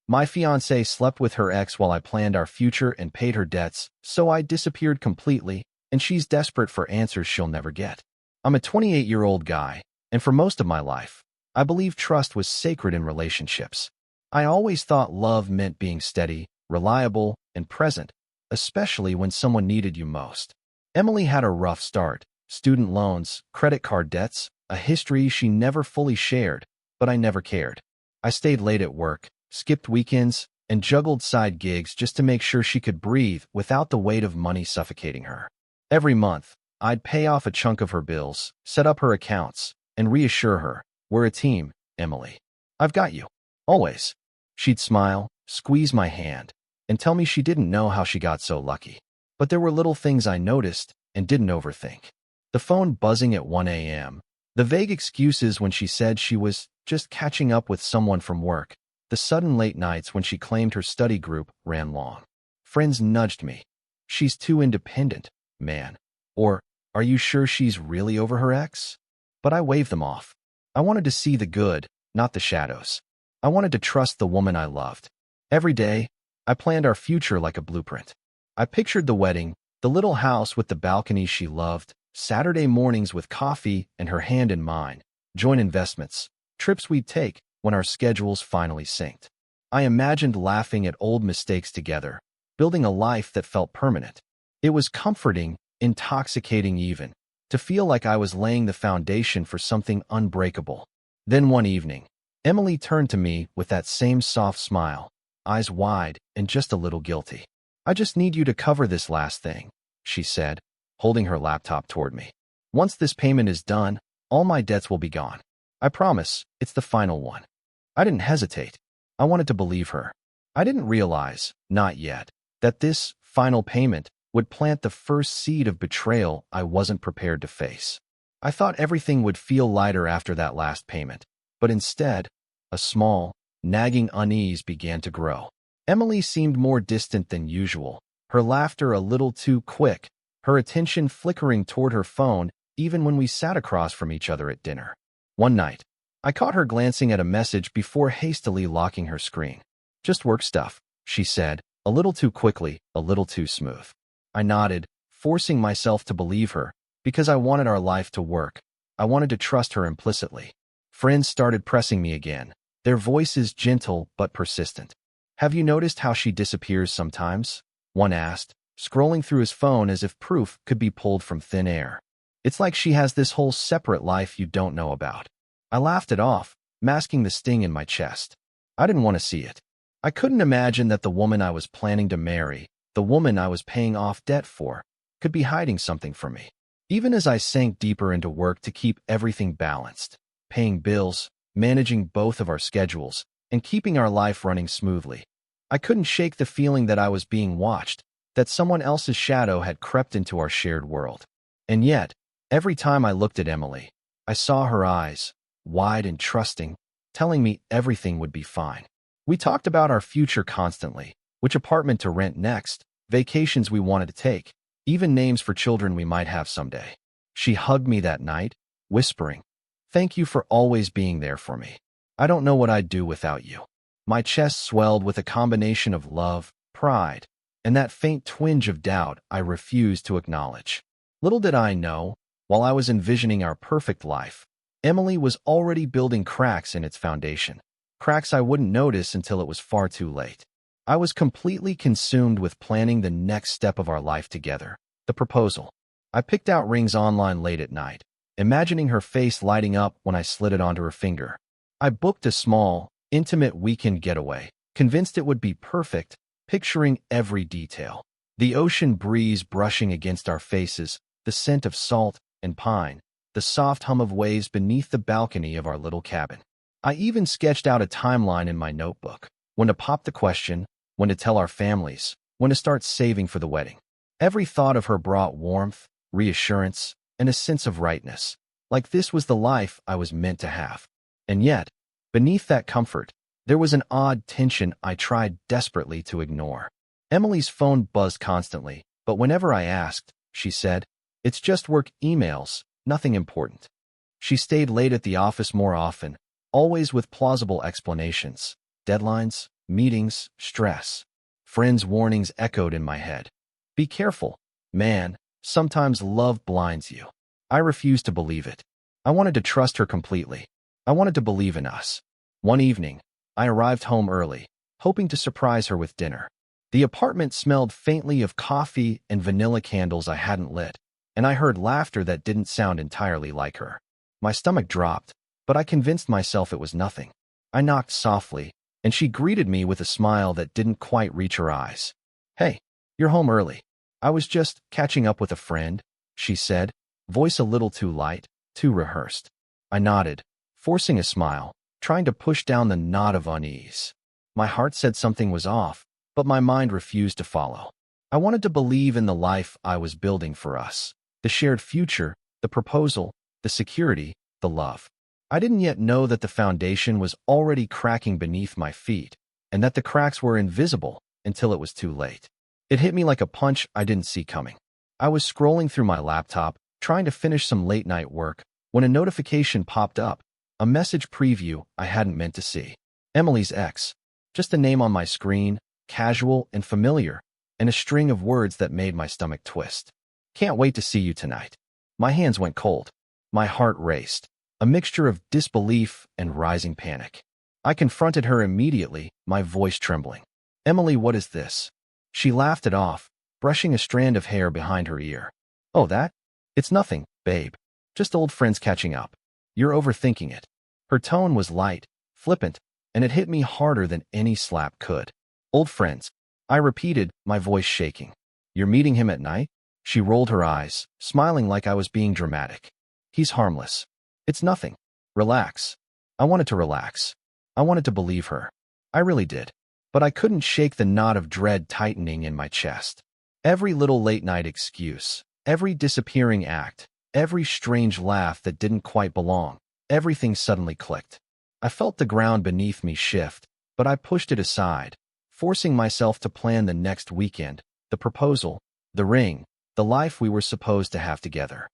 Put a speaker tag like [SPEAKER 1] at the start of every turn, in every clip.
[SPEAKER 1] My fiancée slept with her ex while I planned our future and paid her debts, so I disappeared completely, and she's desperate for answers she'll never get. I'm a 28-year-old guy, and for most of my life, I believe trust was sacred in relationships. I always thought love meant being steady, reliable, and present, especially when someone needed you most. Emily had a rough start: student loans, credit card debts, a history she never fully shared, but I never cared. I stayed late at work, skipped weekends, and juggled side gigs just to make sure she could breathe without the weight of money suffocating her. Every month, I'd pay off a chunk of her bills, set up her accounts, and reassure her, "We're a team, Emily. I've got you. Always." She'd smile, squeeze my hand, and tell me she didn't know how she got so lucky. But there were little things I noticed and didn't overthink. The phone buzzing at 1 a.m., the vague excuses when she said she was just catching up with someone from work, the sudden late nights when she claimed her study group ran long. Friends nudged me. "She's too independent, man." Or, "Are you sure she's really over her ex?" But I waved them off. I wanted to see the good, not the shadows. I wanted to trust the woman I loved. Every day, I planned our future like a blueprint. I pictured the wedding, the little house with the balcony she loved, Saturday mornings with coffee and her hand in mine, joint investments, trips we'd take when our schedules finally synced. I imagined laughing at old mistakes together, building a life that felt permanent. It was comforting, intoxicating even, to feel like I was laying the foundation for something unbreakable. Then one evening, Emily turned to me with that same soft smile, eyes wide and just a little guilty. "I just need you to cover this last thing," she said, holding her laptop toward me. "Once this payment is done, all my debts will be gone. I promise, it's the final one." I didn't hesitate. I wanted to believe her. I didn't realize, not yet, that this final payment would plant the first seed of betrayal I wasn't prepared to face. I thought everything would feel lighter after that last payment, but instead, a small, nagging unease began to grow. Emily seemed more distant than usual, her laughter a little too quick, her attention flickering toward her phone even when we sat across from each other at dinner. One night, I caught her glancing at a message before hastily locking her screen. "Just work stuff," she said, a little too quickly, a little too smooth. I nodded, forcing myself to believe her, because I wanted our life to work. I wanted to trust her implicitly. Friends started pressing me again, their voices gentle but persistent. "Have you noticed how she disappears sometimes?" one asked, scrolling through his phone as if proof could be pulled from thin air. "It's like she has this whole separate life you don't know about." I laughed it off, masking the sting in my chest. I didn't want to see it. I couldn't imagine that the woman I was planning to marry, the woman I was paying off debt for, could be hiding something from me. Even as I sank deeper into work to keep everything balanced, paying bills, managing both of our schedules, and keeping our life running smoothly, I couldn't shake the feeling that I was being watched, that someone else's shadow had crept into our shared world. And yet, every time I looked at Emily, I saw her eyes, wide and trusting, telling me everything would be fine. We talked about our future constantly, which apartment to rent next, vacations we wanted to take, even names for children we might have someday. She hugged me that night, whispering, "Thank you for always being there for me. I don't know what I'd do without you." My chest swelled with a combination of love, pride, and that faint twinge of doubt I refused to acknowledge. Little did I know, while I was envisioning our perfect life, Emily was already building cracks in its foundation, cracks I wouldn't notice until it was far too late. I was completely consumed with planning the next step of our life together, the proposal. I picked out rings online late at night, imagining her face lighting up when I slid it onto her finger. I booked a small, intimate weekend getaway, convinced it would be perfect, picturing every detail. The ocean breeze brushing against our faces, the scent of salt and pine, the soft hum of waves beneath the balcony of our little cabin. I even sketched out a timeline in my notebook, when to pop the question, when to tell our families, when to start saving for the wedding. Every thought of her brought warmth, reassurance, and a sense of rightness, like this was the life I was meant to have. And yet, beneath that comfort, there was an odd tension I tried desperately to ignore. Emily's phone buzzed constantly, but whenever I asked, she said, "It's just work emails, nothing important." She stayed late at the office more often, always with plausible explanations, deadlines, meetings, stress. Friends' warnings echoed in my head. Be careful, man. Sometimes love blinds you. I refused to believe it. I wanted to trust her completely. I wanted to believe in us. One evening, I arrived home early, hoping to surprise her with dinner. The apartment smelled faintly of coffee and vanilla candles I hadn't lit, and I heard laughter that didn't sound entirely like her. My stomach dropped, but I convinced myself it was nothing. I knocked softly, and she greeted me with a smile that didn't quite reach her eyes. Hey, you're home early. I was just catching up with a friend, she said, voice a little too light, too rehearsed. I nodded, forcing a smile, trying to push down the knot of unease. My heart said something was off, but my mind refused to follow. I wanted to believe in the life I was building for us, the shared future, the proposal, the security, the love. I didn't yet know that the foundation was already cracking beneath my feet, and that the cracks were invisible until it was too late. It hit me like a punch I didn't see coming. I was scrolling through my laptop, trying to finish some late-night work, when a notification popped up, a message preview I hadn't meant to see. Emily's ex. Just a name on my screen, casual and familiar, and a string of words that made my stomach twist. Can't wait to see you tonight. My hands went cold. My heart raced, a mixture of disbelief and rising panic. I confronted her immediately, my voice trembling. Emily, what is this? She laughed it off, brushing a strand of hair behind her ear. Oh, that? It's nothing, babe. Just old friends catching up. You're overthinking it. Her tone was light, flippant, and it hit me harder than any slap could. Old friends, I repeated, my voice shaking. You're meeting him at night? She rolled her eyes, smiling like I was being dramatic. He's harmless. It's nothing. Relax. I wanted to relax. I wanted to believe her. I really did. But I couldn't shake the knot of dread tightening in my chest. Every little late-night excuse, every disappearing act, every strange laugh that didn't quite belong, everything suddenly clicked. I felt the ground beneath me shift, but I pushed it aside, forcing myself to plan the next weekend, the proposal, the ring, the life we were supposed to have together.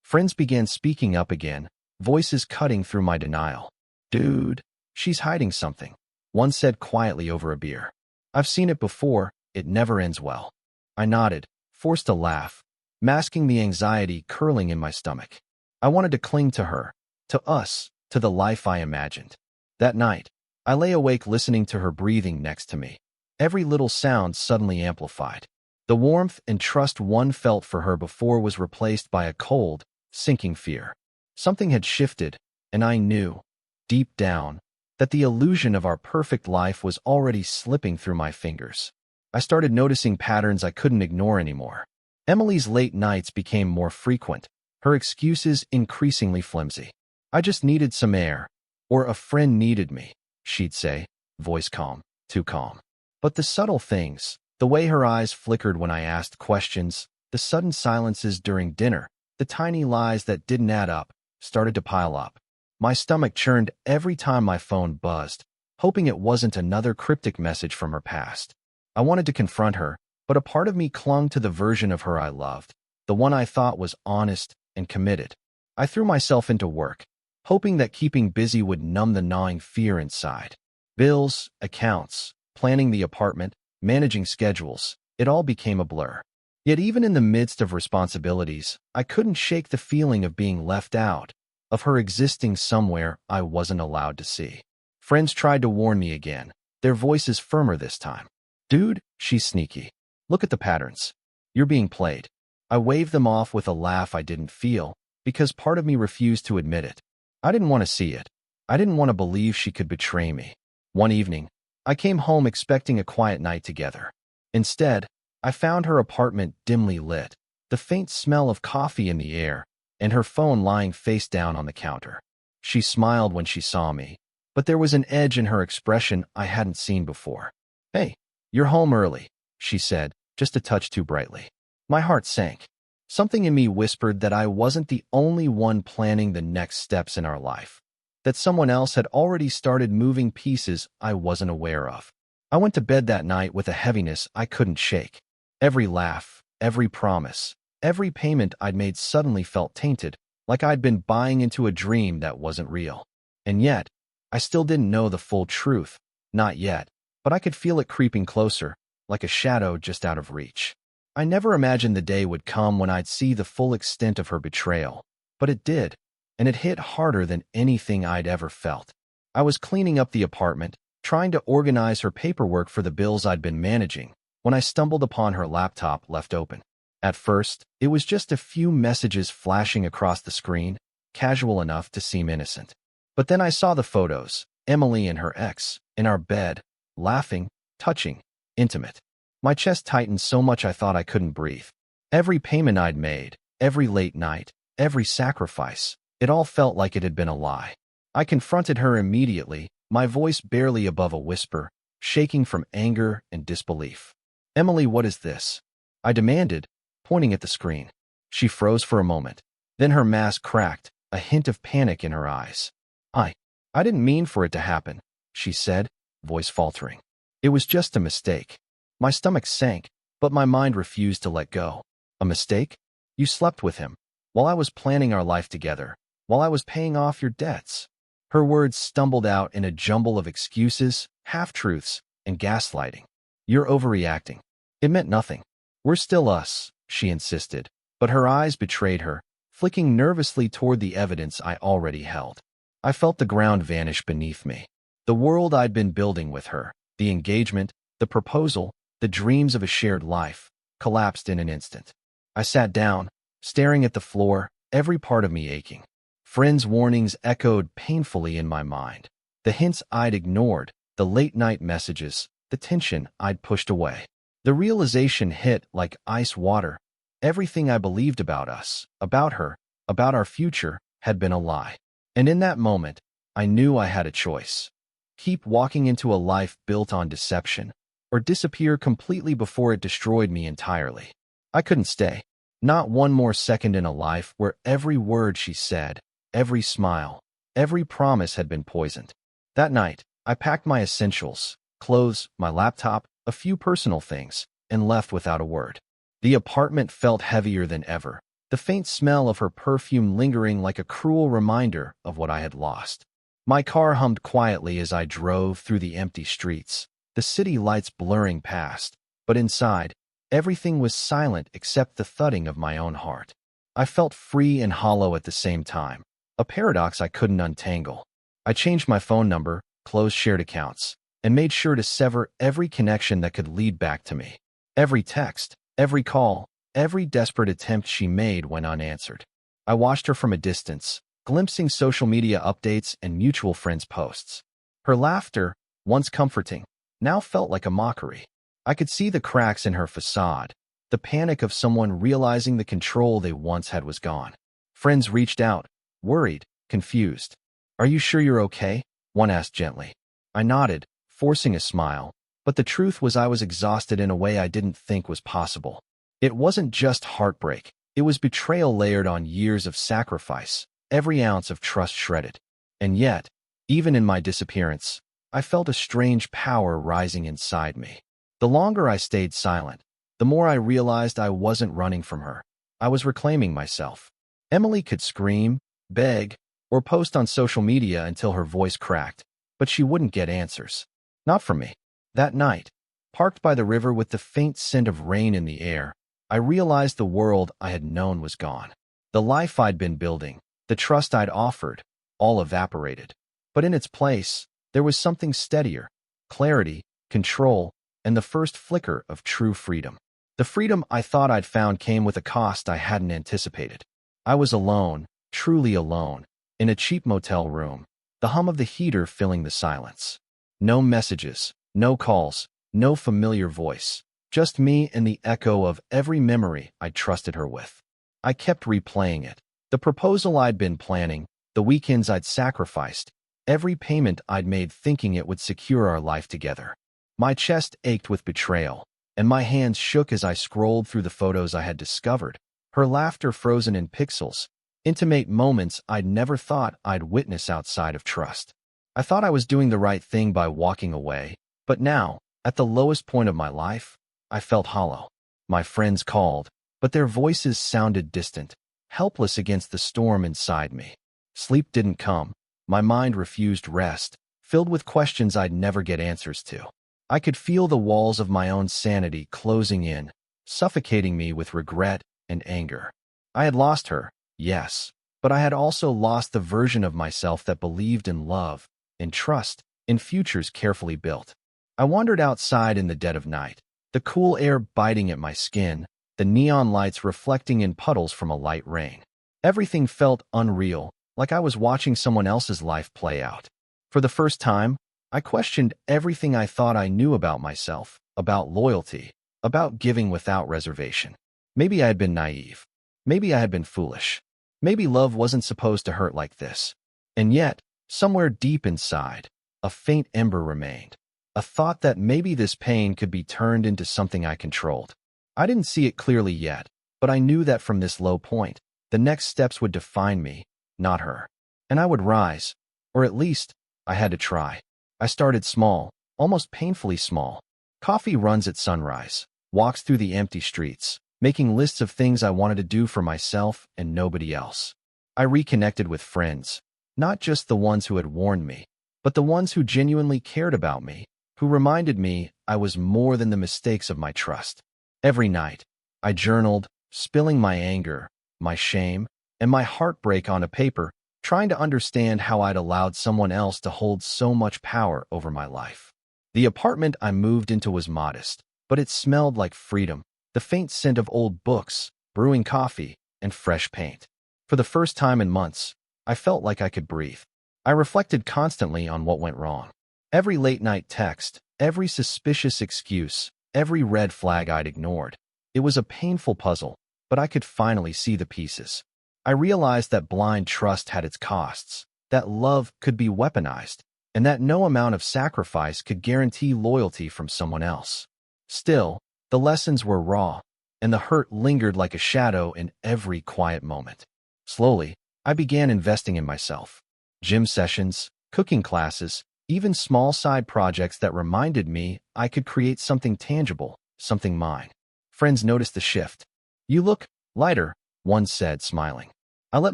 [SPEAKER 1] Friends began speaking up again, voices cutting through my denial. Dude, she's hiding something, one said quietly over a beer. I've seen it before, it never ends well. I nodded, forced to laugh, masking the anxiety curling in my stomach. I wanted to cling to her, to us, to the life I imagined. That night, I lay awake listening to her breathing next to me. Every little sound suddenly amplified. The warmth and trust one felt for her before was replaced by a cold, sinking fear. Something had shifted, and I knew, deep down, that the illusion of our perfect life was already slipping through my fingers. I started noticing patterns I couldn't ignore anymore. Emily's late nights became more frequent, her excuses increasingly flimsy. I just needed some air, or a friend needed me, she'd say, voice calm, too calm. But the subtle things, the way her eyes flickered when I asked questions, the sudden silences during dinner, the tiny lies that didn't add up, started to pile up. My stomach churned every time my phone buzzed, hoping it wasn't another cryptic message from her past. I wanted to confront her, but a part of me clung to the version of her I loved, the one I thought was honest and committed. I threw myself into work, hoping that keeping busy would numb the gnawing fear inside. Bills, accounts, planning the apartment, managing schedules, it all became a blur. Yet even in the midst of responsibilities, I couldn't shake the feeling of being left out, of her existing somewhere I wasn't allowed to see. Friends tried to warn me again, their voices firmer this time. Dude, she's sneaky. Look at the patterns. You're being played. I waved them off with a laugh I didn't feel, because part of me refused to admit it. I didn't want to see it. I didn't want to believe she could betray me. One evening, I came home expecting a quiet night together. Instead, I found her apartment dimly lit, the faint smell of coffee in the air, and her phone lying face down on the counter. She smiled when she saw me, but there was an edge in her expression I hadn't seen before. Hey, you're home early, she said, just a touch too brightly. My heart sank. Something in me whispered that I wasn't the only one planning the next steps in our life, that someone else had already started moving pieces I wasn't aware of. I went to bed that night with a heaviness I couldn't shake. Every laugh, every promise, every payment I'd made suddenly felt tainted, like I'd been buying into a dream that wasn't real. And yet, I still didn't know the full truth, not yet, but I could feel it creeping closer, like a shadow just out of reach. I never imagined the day would come when I'd see the full extent of her betrayal, but it did, and it hit harder than anything I'd ever felt. I was cleaning up the apartment, trying to organize her paperwork for the bills I'd been managing, when I stumbled upon her laptop left open. At first, it was just a few messages flashing across the screen, casual enough to seem innocent. But then I saw the photos, Emily and her ex, in our bed, laughing, touching, intimate. My chest tightened so much I thought I couldn't breathe. Every payment I'd made, every late night, every sacrifice, it all felt like it had been a lie. I confronted her immediately, my voice barely above a whisper, shaking from anger and disbelief. "Emily, what is this?" I demanded, pointing at the screen. She froze for a moment. Then her mask cracked, a hint of panic in her eyes. I didn't mean for it to happen," she said, voice faltering. "It was just a mistake." My stomach sank, but my mind refused to let go. "A mistake? You slept with him, while I was planning our life together, while I was paying off your debts." Her words stumbled out in a jumble of excuses, half-truths, and gaslighting. "You're overreacting. It meant nothing. We're still us," she insisted, but her eyes betrayed her, flicking nervously toward the evidence I already held. I felt the ground vanish beneath me. The world I'd been building with her, the engagement, the proposal, the dreams of a shared life, collapsed in an instant. I sat down, staring at the floor, every part of me aching. Friends' warnings echoed painfully in my mind. The hints I'd ignored, the late-night messages, the tension I'd pushed away. The realization hit like ice water. Everything I believed about us, about her, about our future, had been a lie. And in that moment, I knew I had a choice. Keep walking into a life built on deception, or disappear completely before it destroyed me entirely. I couldn't stay. Not one more second in a life where every word she said, every smile, every promise had been poisoned. That night, I packed my essentials, clothes, my laptop, a few personal things, and left without a word. The apartment felt heavier than ever, the faint smell of her perfume lingering like a cruel reminder of what I had lost. My car hummed quietly as I drove through the empty streets, the city lights blurring past, but inside, everything was silent except the thudding of my own heart. I felt free and hollow at the same time, a paradox I couldn't untangle. I changed my phone number, closed shared accounts, and made sure to sever every connection that could lead back to me. Every text, every call, every desperate attempt she made went unanswered. I watched her from a distance, glimpsing social media updates and mutual friends' posts. Her laughter, once comforting, now felt like a mockery. I could see the cracks in her facade, the panic of someone realizing the control they once had was gone. Friends reached out, worried, confused. "Are you sure you're okay?" one asked gently. I nodded, forcing a smile, but the truth was I was exhausted in a way I didn't think was possible. It wasn't just heartbreak, it was betrayal layered on years of sacrifice, every ounce of trust shredded. And yet, even in my disappearance, I felt a strange power rising inside me. The longer I stayed silent, the more I realized I wasn't running from her. I was reclaiming myself. Emily could scream, beg, or post on social media until her voice cracked, but she wouldn't get answers. Not from me. That night, parked by the river with the faint scent of rain in the air, I realized the world I had known was gone. The life I'd been building, the trust I'd offered, all evaporated. But in its place, there was something steadier, clarity, control, and the first flicker of true freedom. The freedom I thought I'd found came with a cost I hadn't anticipated. I was alone, truly alone, in a cheap motel room, the hum of the heater filling the silence. No messages, no calls, no familiar voice. Just me and the echo of every memory I'd trusted her with. I kept replaying it. The proposal I'd been planning, the weekends I'd sacrificed, every payment I'd made thinking it would secure our life together. My chest ached with betrayal, and my hands shook as I scrolled through the photos I had discovered, her laughter frozen in pixels, intimate moments I'd never thought I'd witness outside of trust. I thought I was doing the right thing by walking away, but now, at the lowest point of my life, I felt hollow. My friends called, but their voices sounded distant, helpless against the storm inside me. Sleep didn't come. My mind refused rest, filled with questions I'd never get answers to. I could feel the walls of my own sanity closing in, suffocating me with regret and anger. I had lost her, yes, but I had also lost the version of myself that believed in love, in trust, in futures carefully built. I wandered outside in the dead of night, the cool air biting at my skin, the neon lights reflecting in puddles from a light rain. Everything felt unreal, like I was watching someone else's life play out. For the first time, I questioned everything I thought I knew about myself, about loyalty, about giving without reservation. Maybe I had been naive. Maybe I had been foolish. Maybe love wasn't supposed to hurt like this. And yet, somewhere deep inside, a faint ember remained. A thought that maybe this pain could be turned into something I controlled. I didn't see it clearly yet, but I knew that from this low point, the next steps would define me, not her. And I would rise, or at least, I had to try. I started small, almost painfully small. Coffee runs at sunrise, walks through the empty streets, making lists of things I wanted to do for myself and nobody else. I reconnected with friends, not just the ones who had warned me, but the ones who genuinely cared about me, who reminded me I was more than the mistakes of my trust. Every night, I journaled, spilling my anger, my shame, and my heartbreak onto paper, trying to understand how I'd allowed someone else to hold so much power over my life. The apartment I moved into was modest, but it smelled like freedom, the faint scent of old books, brewing coffee, and fresh paint. For the first time in months, I felt like I could breathe. I reflected constantly on what went wrong. Every late-night text, every suspicious excuse, every red flag I'd ignored. It was a painful puzzle, but I could finally see the pieces. I realized that blind trust had its costs, that love could be weaponized, and that no amount of sacrifice could guarantee loyalty from someone else. Still, the lessons were raw, and the hurt lingered like a shadow in every quiet moment. Slowly, I began investing in myself. Gym sessions, cooking classes, even small side projects that reminded me I could create something tangible, something mine. Friends noticed the shift. "You look lighter," one said, smiling. I let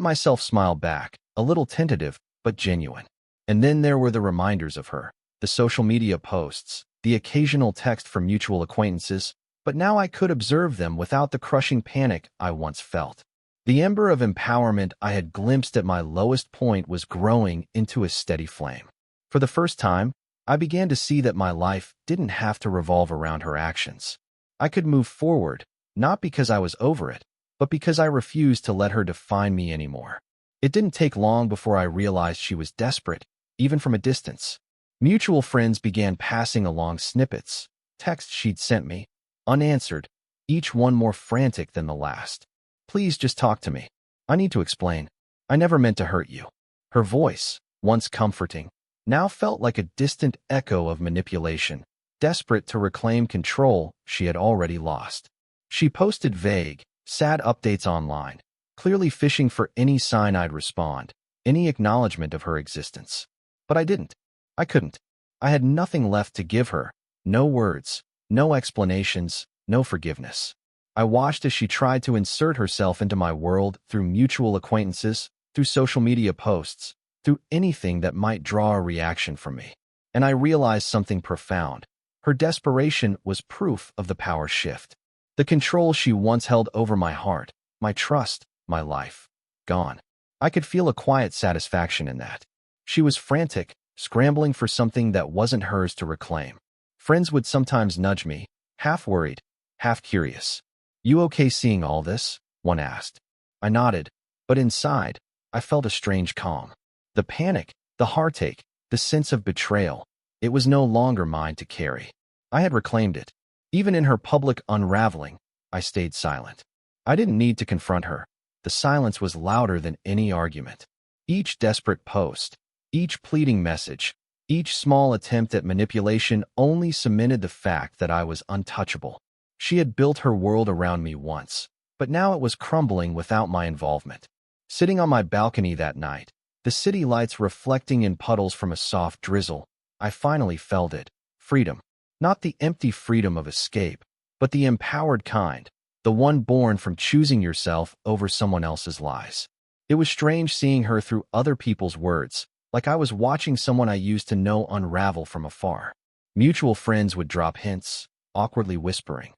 [SPEAKER 1] myself smile back, a little tentative, but genuine. And then there were the reminders of her, the social media posts, the occasional text from mutual acquaintances, but now I could observe them without the crushing panic I once felt. The ember of empowerment I had glimpsed at my lowest point was growing into a steady flame. For the first time, I began to see that my life didn't have to revolve around her actions. I could move forward, not because I was over it, but because I refused to let her define me anymore. It didn't take long before I realized she was desperate, even from a distance. Mutual friends began passing along snippets, texts she'd sent me, unanswered, each one more frantic than the last. "Please just talk to me. I need to explain. I never meant to hurt you." Her voice, once comforting, now felt like a distant echo of manipulation, desperate to reclaim control she had already lost. She posted vague, sad updates online, clearly fishing for any sign I'd respond, any acknowledgement of her existence. But I didn't. I couldn't. I had nothing left to give her, no words, no explanations, no forgiveness. I watched as she tried to insert herself into my world through mutual acquaintances, through social media posts, through anything that might draw a reaction from me. And I realized something profound. Her desperation was proof of the power shift. The control she once held over my heart, my trust, my life, gone. I could feel a quiet satisfaction in that. She was frantic, scrambling for something that wasn't hers to reclaim. Friends would sometimes nudge me, half worried, half curious. "You okay seeing all this?" one asked. I nodded, but inside, I felt a strange calm. The panic, the heartache, the sense of betrayal, it was no longer mine to carry. I had reclaimed it. Even in her public unraveling, I stayed silent. I didn't need to confront her. The silence was louder than any argument. Each desperate post, each pleading message, each small attempt at manipulation only cemented the fact that I was untouchable. She had built her world around me once, but now it was crumbling without my involvement. Sitting on my balcony that night, the city lights reflecting in puddles from a soft drizzle, I finally felt it. Freedom. Not the empty freedom of escape, but the empowered kind, the one born from choosing yourself over someone else's lies. It was strange seeing her through other people's words, like I was watching someone I used to know unravel from afar. Mutual friends would drop hints, awkwardly whispering.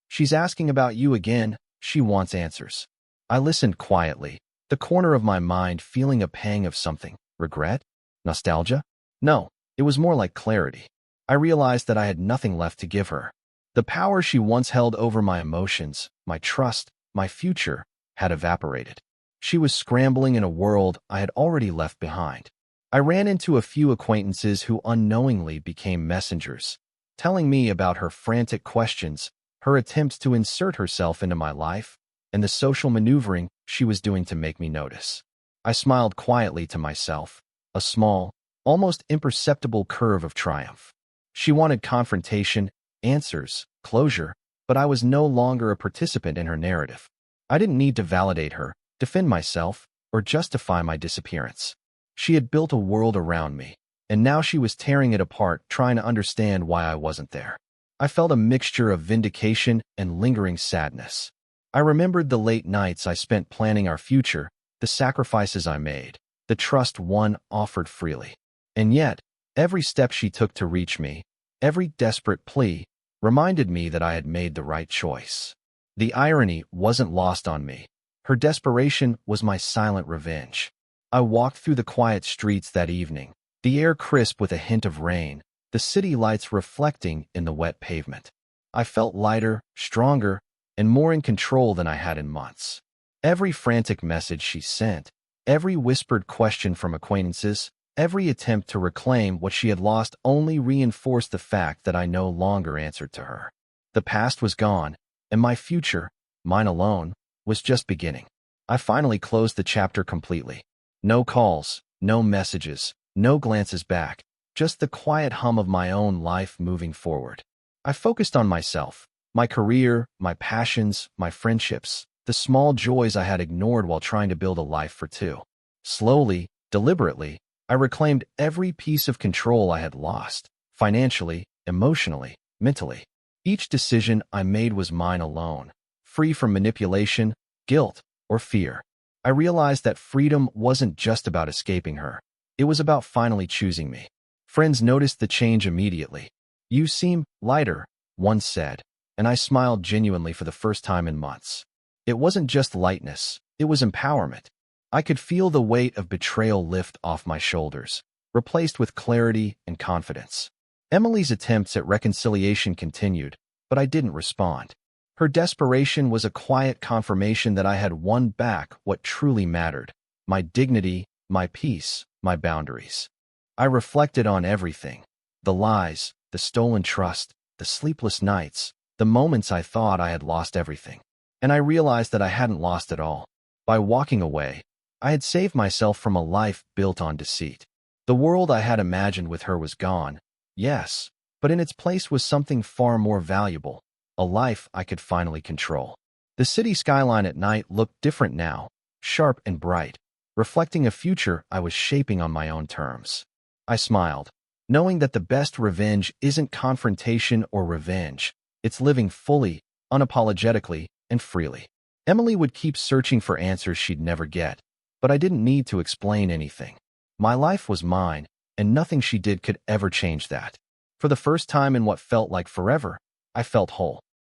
[SPEAKER 1] "She's asking about you again. She wants answers." I listened quietly, the corner of my mind feeling a pang of something. Regret? Nostalgia? No, it was more like clarity. I realized that I had nothing left to give her. The power she once held over my emotions, my trust, my future, had evaporated. She was scrambling in a world I had already left behind. I ran into a few acquaintances who unknowingly became messengers, telling me about her frantic questions, her attempts to insert herself into my life, and the social maneuvering she was doing to make me notice. I smiled quietly to myself, a small, almost imperceptible curve of triumph. She wanted confrontation, answers, closure, but I was no longer a participant in her narrative. I didn't need to validate her, defend myself, or justify my disappearance. She had built a world around me, and now she was tearing it apart, trying to understand why I wasn't there. I felt a mixture of vindication and lingering sadness. I remembered the late nights I spent planning our future, the sacrifices I made, the trust one offered freely. And yet, every step she took to reach me, every desperate plea, reminded me that I had made the right choice. The irony wasn't lost on me. Her desperation was my silent revenge. I walked through the quiet streets that evening, the air crisp with a hint of rain, the city lights reflecting in the wet pavement. I felt lighter, stronger, and more in control than I had in months. Every frantic message she sent, every whispered question from acquaintances, every attempt to reclaim what she had lost only reinforced the fact that I no longer answered to her. The past was gone, and my future, mine alone, was just beginning. I finally closed the chapter completely. No calls, no messages, no glances back, just the quiet hum of my own life moving forward. I focused on myself, my career, my passions, my friendships, the small joys I had ignored while trying to build a life for two. Slowly, deliberately, I reclaimed every piece of control I had lost, financially, emotionally, mentally. Each decision I made was mine alone, free from manipulation, guilt, or fear. I realized that freedom wasn't just about escaping her. It was about finally choosing me. Friends noticed the change immediately. "You seem lighter," one said, and I smiled genuinely for the first time in months. It wasn't just lightness, it was empowerment. I could feel the weight of betrayal lift off my shoulders, replaced with clarity and confidence. Emily's attempts at reconciliation continued, but I didn't respond. Her desperation was a quiet confirmation that I had won back what truly mattered: my dignity, my peace, my boundaries. I reflected on everything: the lies, the stolen trust, the sleepless nights, the moments I thought I had lost everything. And I realized that I hadn't lost it all. By walking away, I had saved myself from a life built on deceit. The world I had imagined with her was gone, yes, but in its place was something far more valuable: a life I could finally control. The city skyline at night looked different now, sharp and bright, reflecting a future I was shaping on my own terms. I smiled, knowing that the best revenge isn't confrontation or revenge. It's living fully, unapologetically, and freely. Emily would keep searching for answers she'd never get, but I didn't need to explain anything. My life was mine, and nothing she did could ever change that. For the first time in what felt like forever, I felt whole.